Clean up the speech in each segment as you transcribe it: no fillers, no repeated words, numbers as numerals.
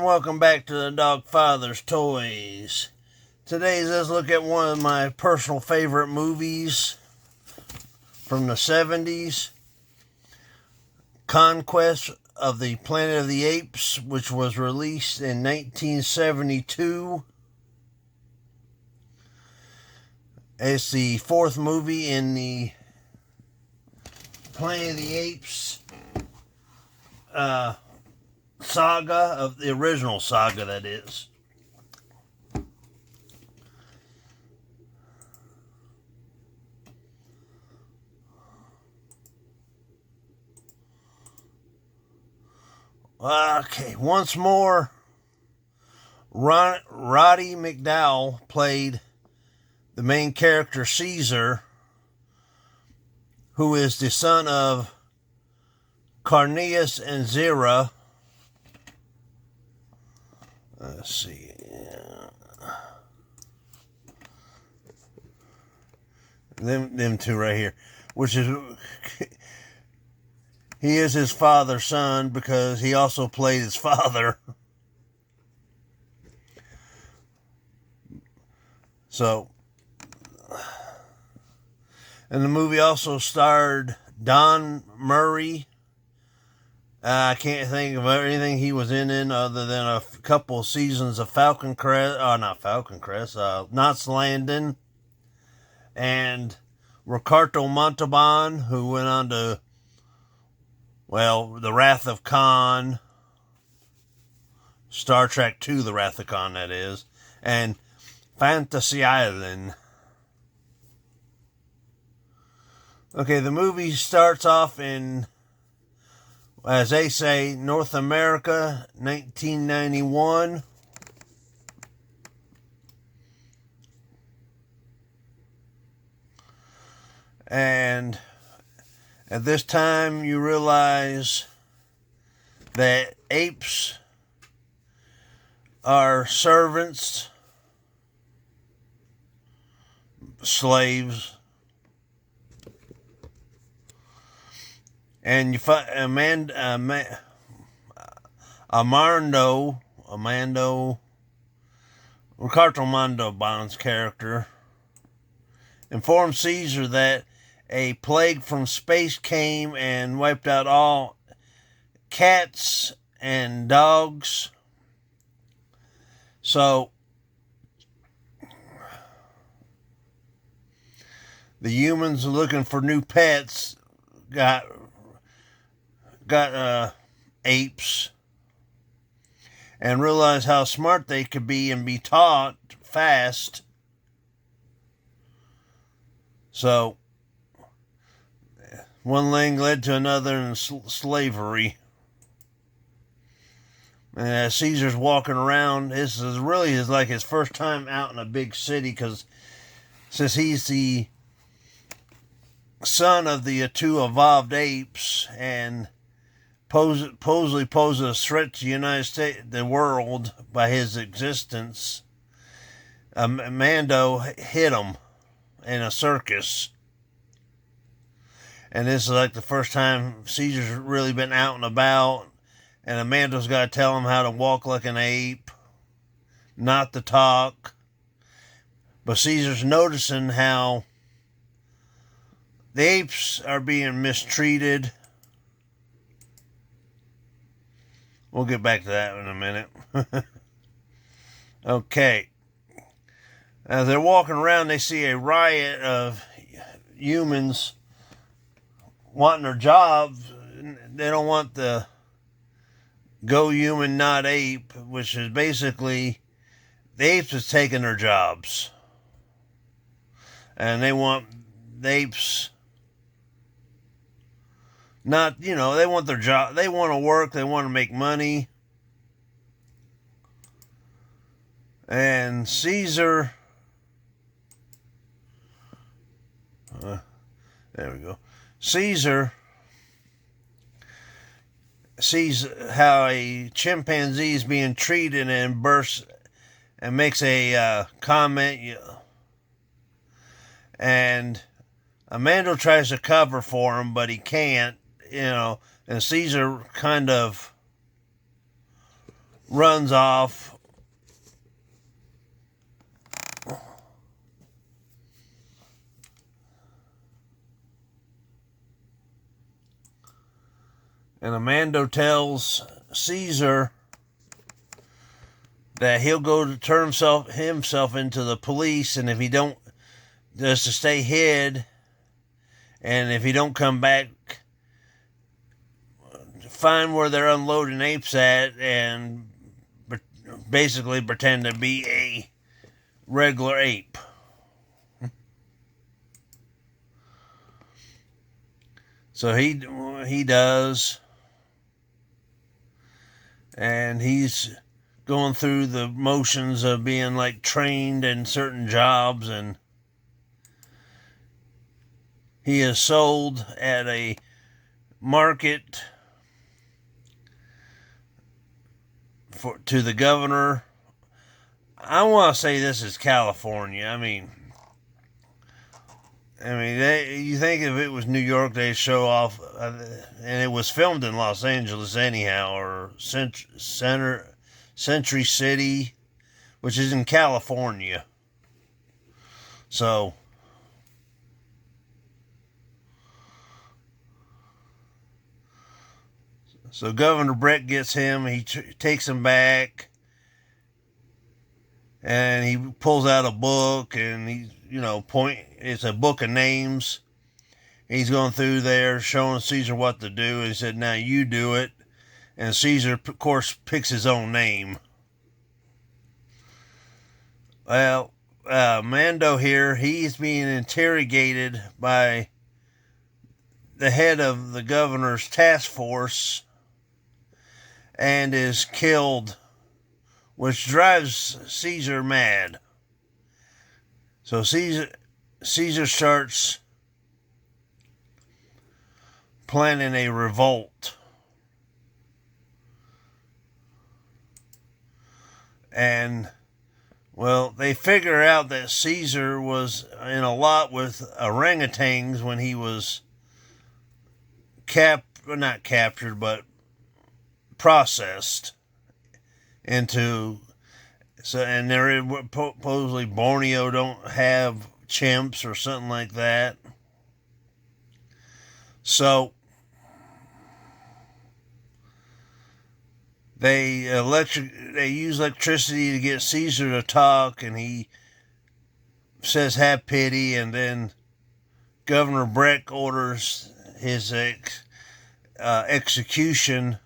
and welcome back to the DOGFATHER'S Toys. Today, let's look at one of my personal favorite movies from the 70s, Conquest of the Planet of the Apes, which was released in 1972. It's the fourth movie in the Planet of the Apes saga, of the original saga, that is. Okay, once more, Roddy McDowall played the main character, Caesar, who is the son of Carneus and Zera. Let's see. Them two right here. Which is... He is his father's son because he also played his father. So... And the movie also starred Don Murray. I can't think of anything he was in other than a couple of seasons of Knots Landing. And Ricardo Montalban, who went on to, well, The Wrath of Khan. Star Trek II, The Wrath of Khan, that is. And Fantasy Island. Okay, the movie starts off in, as they say, North America, 1991. And at this time, you realize that apes are servants, slaves. And you find Ricardo Montalban's character informed Caesar that a plague from space came and wiped out all cats and dogs. So the humans looking for new pets got apes and realized how smart they could be and be taught fast. So one thing led to another in slavery. And as Caesar's walking around, this is really like his first time out in a big city, because since he's the son of the two evolved apes and supposedly poses a threat to the United States, the world, by his existence, Mando hit him in a circus. And this is like the first time Caesar's really been out and about, and Amando's got to tell him how to walk like an ape, not to talk. But Caesar's noticing how the apes are being mistreated. We'll get back to that in a minute. Okay. As they're walking around, they see a riot of humans wanting their jobs. They don't want the go human, not ape, which is basically the apes is taking their jobs. And they want the apes... Not, they want their job. They want to work. They want to make money. And Caesar... there we go. Caesar sees how a chimpanzee is being treated and bursts and makes a comment. And Amando tries to cover for him, but he can't. And Caesar kind of runs off. And Amando tells Caesar that he'll go to turn himself into the police, and if he don't, just to stay hid, and if he don't come back, find where they're unloading apes at, and basically pretend to be a regular ape. So he does, and he's going through the motions of being like trained in certain jobs, and he is sold at a market to the governor. I want to say this is California. I mean, you think if it was New York, they'd show off, and it was filmed in Los Angeles anyhow, or Century City, which is in California. So Governor Brett gets him. He takes him back, and he pulls out a book, and it's a book of names. He's going through there showing Caesar what to do. And he said, now you do it. And Caesar, of course, picks his own name. Well, Mando here, he's being interrogated by the head of the governor's task force and is killed, which drives Caesar mad. So Caesar starts planning a revolt. And, well, they figure out that Caesar was in a lot with orangutans when he was not captured, but processed into. So, and they're supposedly Borneo don't have chimps or something like that. So they use electricity to get Caesar to talk, and he says, "Have pity," and then Governor Breck orders his execution.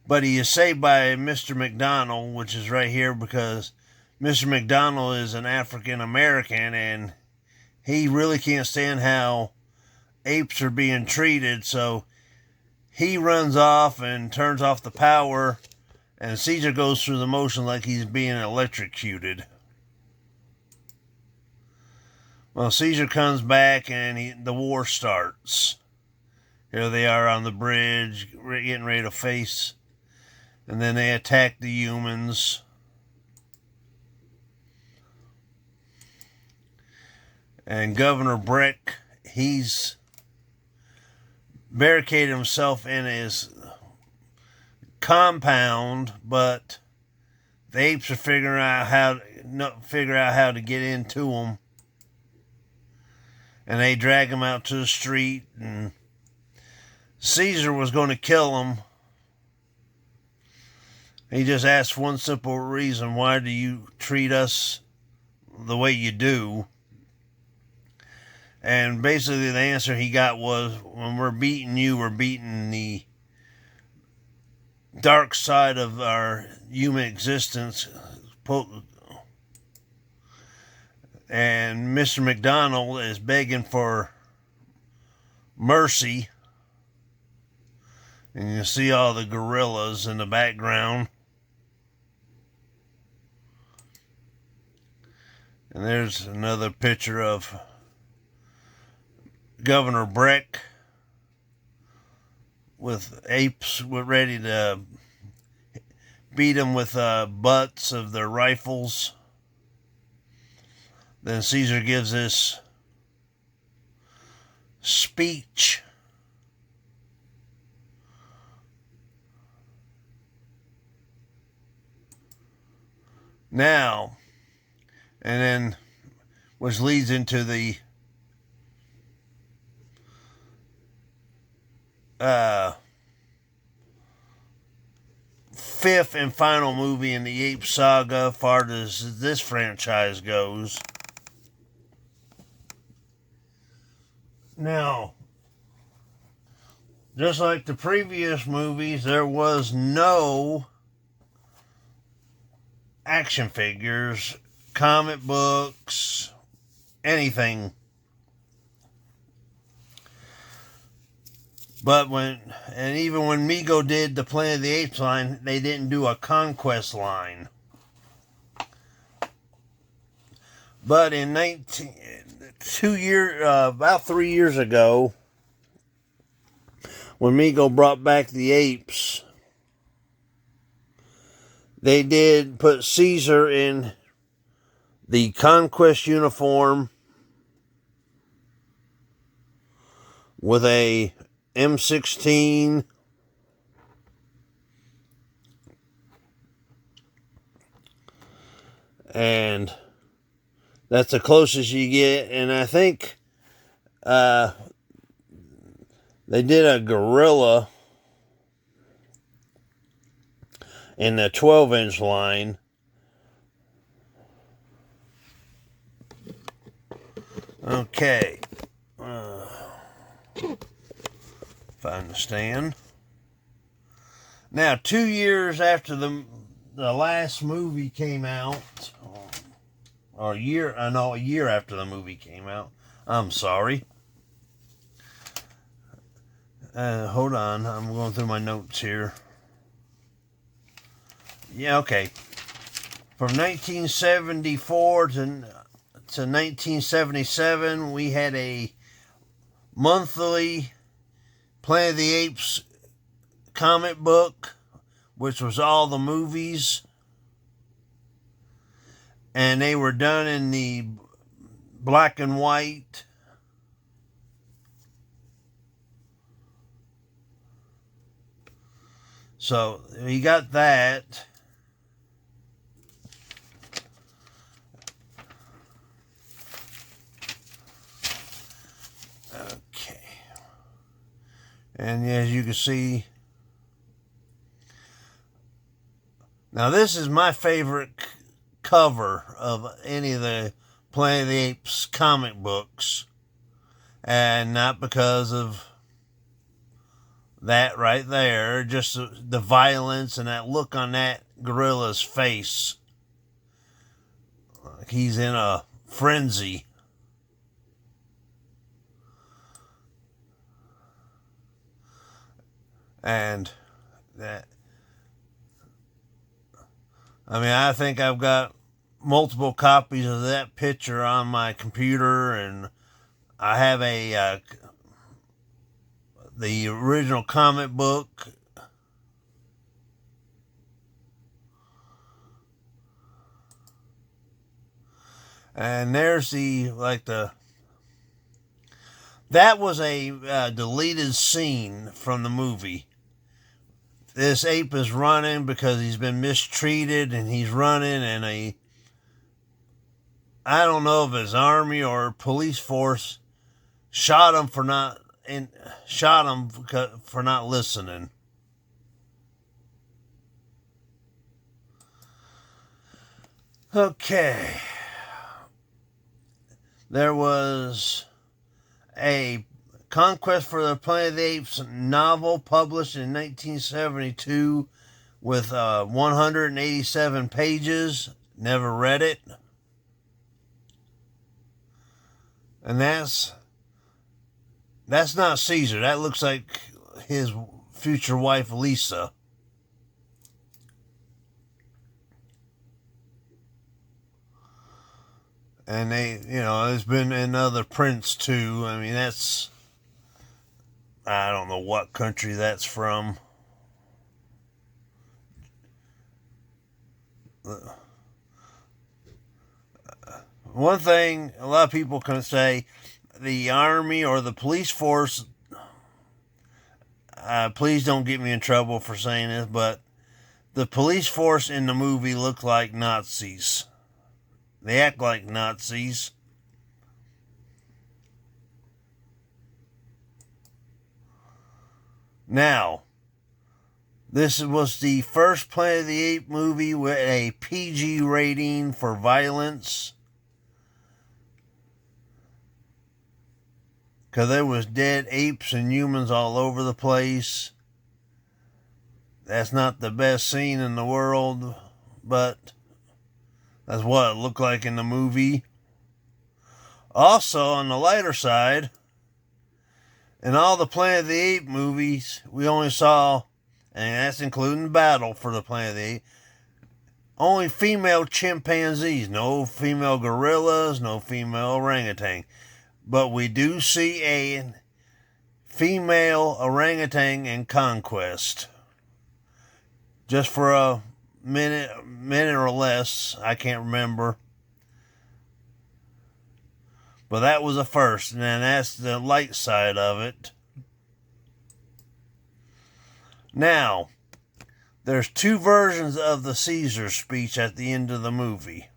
But he is saved by Mr. McDonald, which is right here, because Mr. McDonald is an African American, and he really can't stand how apes are being treated, so he runs off and turns off the power, and Caesar goes through the motion like he's being electrocuted. Well, Caesar comes back, and the war starts. Here they are on the bridge, getting ready to face. And then they attack the humans. And Governor Breck, he's barricaded himself in his compound, but the apes are figuring out how to get into him. And they drag him out to the street, and Caesar was going to kill him. He just asked one simple reason: why do you treat us the way you do? And basically the answer he got was, when we're beating you, we're beating the dark side of our human existence. And Mr. McDonald is begging for mercy. And you see all the gorillas in the background. And there's another picture of Governor Breck with apes ready to beat them with butts of their rifles. Then Caesar gives this speech. Now, and then, which leads into the fifth and final movie in the Ape saga, as far as this franchise goes. Now, just like the previous movies, there was no action figures, comic books, anything. But even when Mego did the Planet of the Apes line, they didn't do a Conquest line. But in about 3 years ago, when Mego brought back the apes, they did put Caesar in the Conquest uniform with a M16 and that's the closest you get. And I think they did a gorilla in the 12-inch line. Okay. Find the stand. Now, 2 years after the last movie came out, or a year after the movie came out. I'm sorry. Hold on, I'm going through my notes here. Yeah, okay. From 1974 to 1977, we had a monthly Planet of the Apes comic book, which was all the movies. And they were done in the black and white. So we got that. Okay. And as you can see, now this is my favorite cover of any of the Planet of the Apes comic books, and not because of that right there, just the violence and that look on that gorilla's face, like he's in a frenzy. And that, I mean, I think I've got multiple copies of that picture on my computer, and I have the original comic book. And there's that was a deleted scene from the movie. This ape is running because he's been mistreated, and he's running, and I don't know if his army or police force shot him for not listening. Okay. There was a Conquest for the Planet of the Apes novel published in 1972 with 187 pages. Never read it. And that's not Caesar. That looks like his future wife, Lisa. And there's been another prints too. I mean, I don't know what country that's from. One thing a lot of people can say, the army or the police force, please don't get me in trouble for saying this, but the police force in the movie look like Nazis. They act like Nazis. Now, this was the first Planet of the Apes movie with a PG rating for violence. Because there was dead apes and humans all over the place. That's not the best scene in the world, but that's what it looked like in the movie. Also, on the lighter side, in all the Planet of the Apes movies, we only saw, and that's including Battle for the Planet of the Apes, only female chimpanzees. No female gorillas, no female orangutan. But we do see a female orangutan in Conquest. Just for a minute or less. I can't remember. But that was a first. And then that's the light side of it. Now, there's two versions of the Caesar speech at the end of the movie.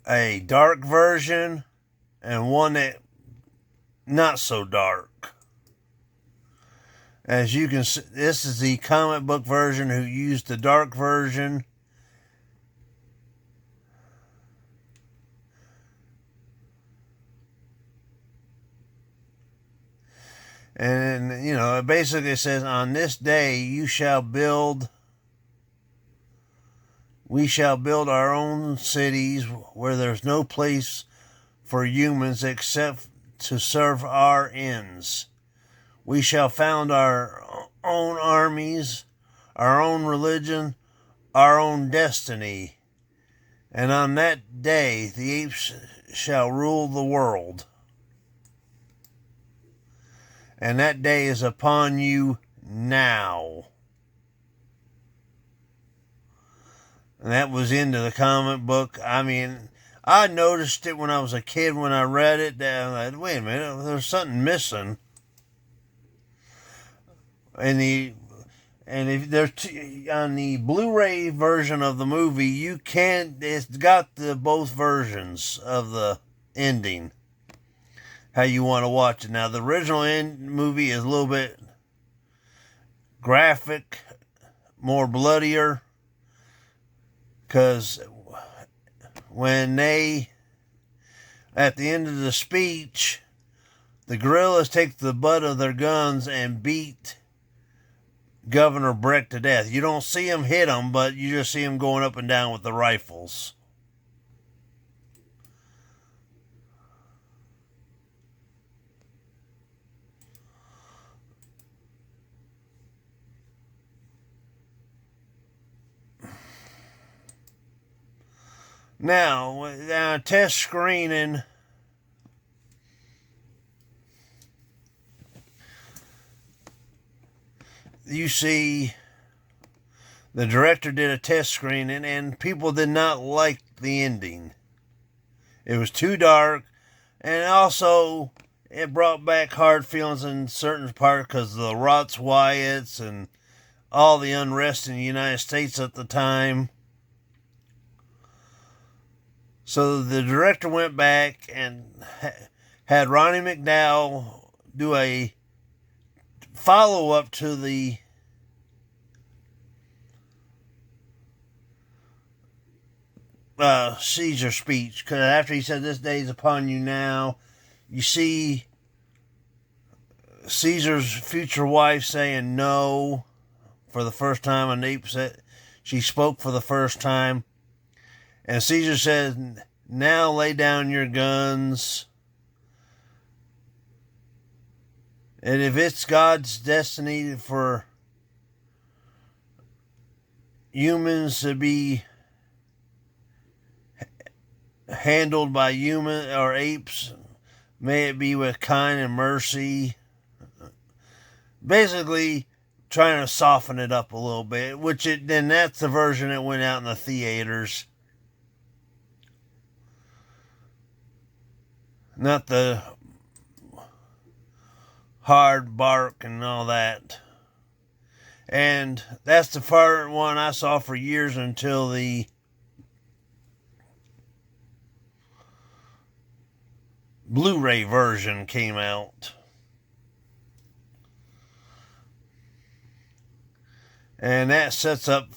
A dark version and one that not so dark. As you can see, this is the comic book version who used the dark version. And, you know, it basically says, on this day we shall build our own cities where there's no place for humans except to serve our ends. We shall found our own armies, our own religion, our own destiny. And on that day, the apes shall rule the world. And that day is upon you now. And that was into the comic book. I mean, I noticed it when I was a kid when I read it. That I was like, wait a minute, there's something missing. And if there's on the Blu-ray version of the movie, it's got both versions of the ending. How you want to watch it. Now, the original movie is a little bit graphic, more bloodier. Because when at the end of the speech, the guerrillas take the butt of their guns and beat Governor Breck to death. You don't see him hit him, but you just see him going up and down with the rifles. Now, test screening. You see, the director did a test screening, and people did not like the ending. It was too dark, and also it brought back hard feelings in certain parts because of the Rott's riots and all the unrest in the United States at the time. So the director went back and had Ronnie McDowell do a follow-up to the Caesar speech. Because after he said, this day is upon you now, you see Caesar's future wife saying no for the first time. And Ape said she spoke for the first time. And Caesar says, now lay down your guns. And if it's God's destiny for humans to be handled by human or apes, may it be with kind and mercy. Basically, trying to soften it up a little bit, then that's the version that went out in the theaters. Not the hard bark and all that. And that's the first one I saw for years until the Blu-ray version came out. And that sets up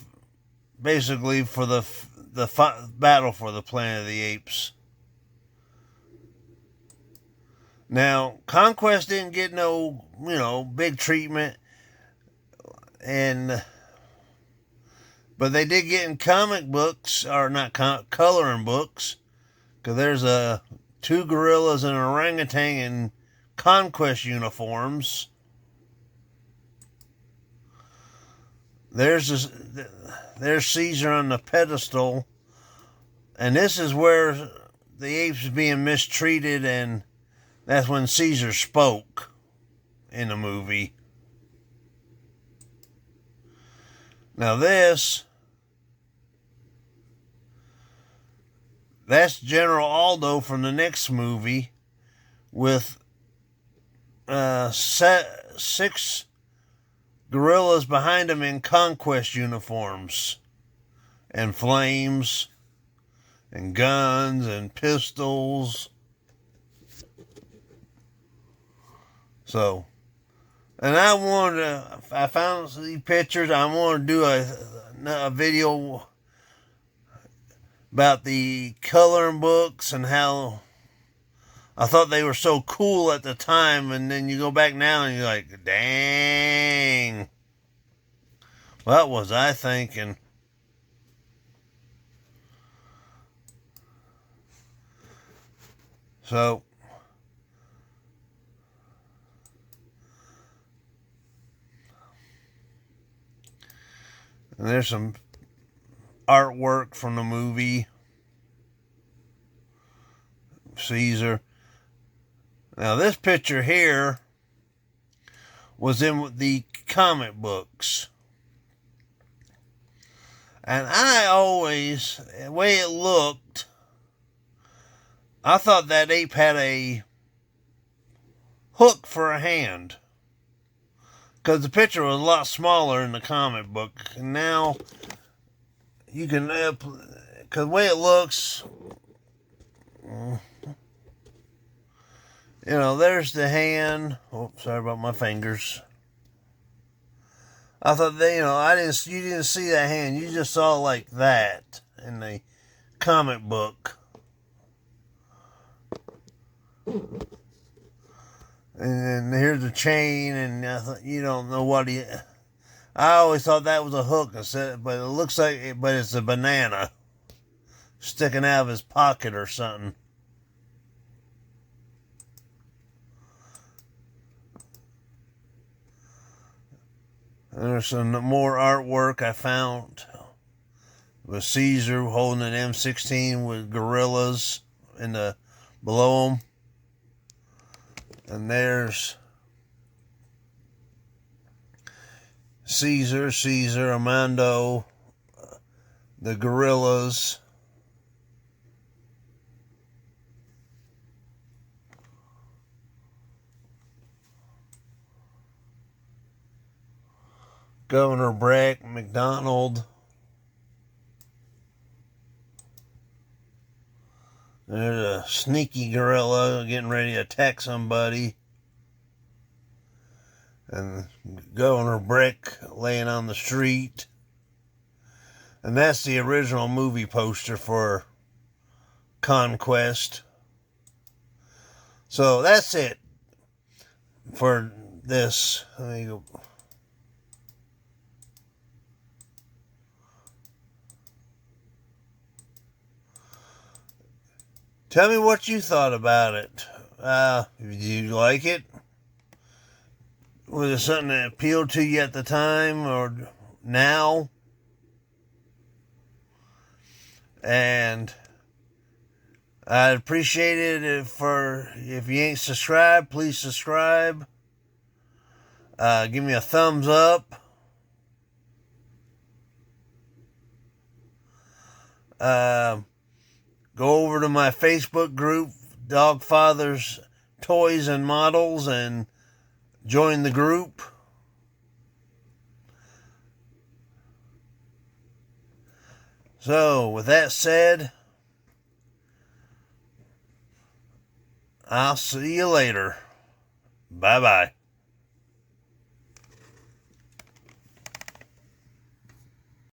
basically for the battle for the Planet of the Apes. Now, Conquest didn't get no, big treatment, but they did get in comic books, or not coloring books, because there's two gorillas and an orangutan in Conquest uniforms. There's Caesar on the pedestal, and this is where the apes is being mistreated, and that's when Caesar spoke in the movie. Now that's General Aldo from the next movie with 6 gorillas behind him in Conquest uniforms and flames and guns and pistols. So, and I found these pictures. I want to do a video about the coloring books and how I thought they were so cool at the time, and then you go back now and you're like, dang, what was I thinking? So, and there's some artwork from the movie Caesar. Now this picture here was in the comic books. And I always, the way it looked, I thought that ape had a hook for a hand. Because the picture was a lot smaller in the comic book. And now you can, because the way it looks, there's the hand. Oh, sorry about my fingers. I thought you didn't see that hand. You just saw it like that in the comic book. And then here's the chain, and I thought, you don't know what I always thought that was a hook, but it looks like it's a banana sticking out of his pocket or something. There's some more artwork I found with Caesar holding an M16 with gorillas below him. And there's Caesar, Armando, the gorillas. Governor Breck, McDonald. There's a sneaky gorilla getting ready to attack somebody. And Governor Breck laying on the street. And that's the original movie poster for Conquest. So that's it for this. Let me go. Tell me what you thought about it. Did you like it? Was it something that appealed to you at the time or now? And I'd appreciate it if you ain't subscribed, please subscribe. Give me a thumbs up. Go over to my Facebook group, DOGFATHER'S Toys and Models, and join the group. So, with that said, I'll see you later. Bye-bye.